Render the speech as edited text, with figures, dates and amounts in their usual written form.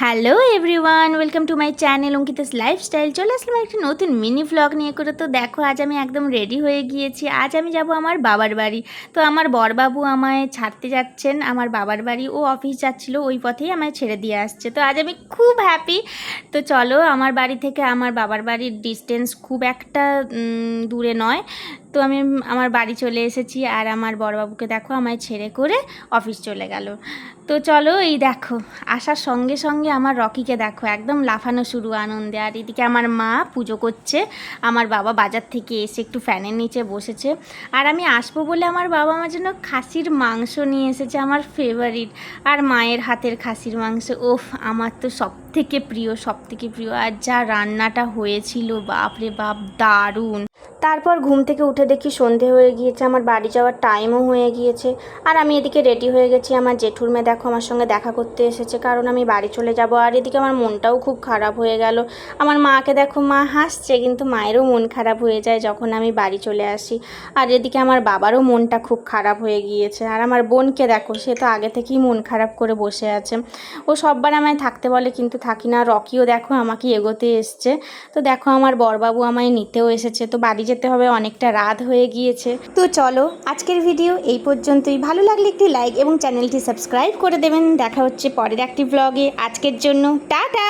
Hello everyone, welcome to my channel Ankita's lifestyle. চলে আসলাম একটা নতুন মিনি ভ্লগ নিয়ে করে। তো দেখো, আজ আমি একদম রেডি হয়ে গিয়েছি। আজ আমি যাব আমার বাবার বাড়ি। তো আমার বড়বাবু আমায় ছাড়তে যাচ্ছেন আমার বাবার বাড়ি। ও অফিস যাচ্ছিলো, ওই পথেই আমায় ছেড়ে দিয়ে আসছে। তো আজ আমি খুব হ্যাপি। তো চলো, আমার বাড়ি থেকে আমার বাবার বাড়ির ডিস্টেন্স খুব একটা দূরে নয়। তো আমি আমার বাড়ি চলে এসেছি, আর আমার বড়বাবুকে দেখো আমায় ছেড়ে করে অফিস চলে গেল। তো চলো, এই দেখো আসার সঙ্গে সঙ্গে আমার রকিকে দেখো একদম লাফানো শুরু আনন্দে। আর এদিকে আমার মা পুজো করছে, আমার বাবা বাজার থেকে এসে একটু ফ্যানের নিচে বসেছে। আর আমি আসবো বলে আমার বাবা আমার জন্য খাসির মাংস নিয়ে এসেছে, আমার ফেভারিট। আর মায়ের হাতের খাসির মাংস, ওফ, আমার তো সবথেকে প্রিয়। আর যা রান্নাটা হয়েছিল, বাপরে বাপ, দারুণ। তারপর ঘুম থেকে উঠে দেখি সন্ধে হয়ে গিয়েছে, আমার বাড়ি যাওয়ার টাইমও হয়ে গিয়েছে। আর আমি এদিকে রেডি হয়ে গেছি। আমার জেঠুর মেয়ে দেখো আমার সঙ্গে দেখা করতে এসেছে, কারণ আমি বাড়ি চলে যাব। আর এদিকে আমার মনটাও খুব খারাপ হয়ে গেল। আমার মাকে দেখো, মা হাসছে, কিন্তু মায়েরও মন খারাপ হয়ে যায় যখন আমি বাড়ি চলে আসি। আর এদিকে আমার বাবারও মনটা খুব খারাপ হয়ে গিয়েছে। আর আমার বোনকে দেখো, সে তো আগে থেকেই মন খারাপ করে বসে আছে। ও সববার আমায় থাকতে বলে, কিন্তু থাকি না। রকিও দেখো আমাকে এগোতে এসছে। তো দেখো আমার বড়বাবু আমায় নিতেও এসেছে। তো বাড়ি যেতে হবে, অনেকটা রাত হয়ে গিয়েছে। তো চলো, আজকের ভিডিও এই পর্যন্তই। ভালো লাগলে একটি লাইক এবং চ্যানেলটি সাবস্ক্রাইব করে দেবেন। দেখা হচ্ছে পরের একটি ব্লগে। আজকের জন্য টাটা।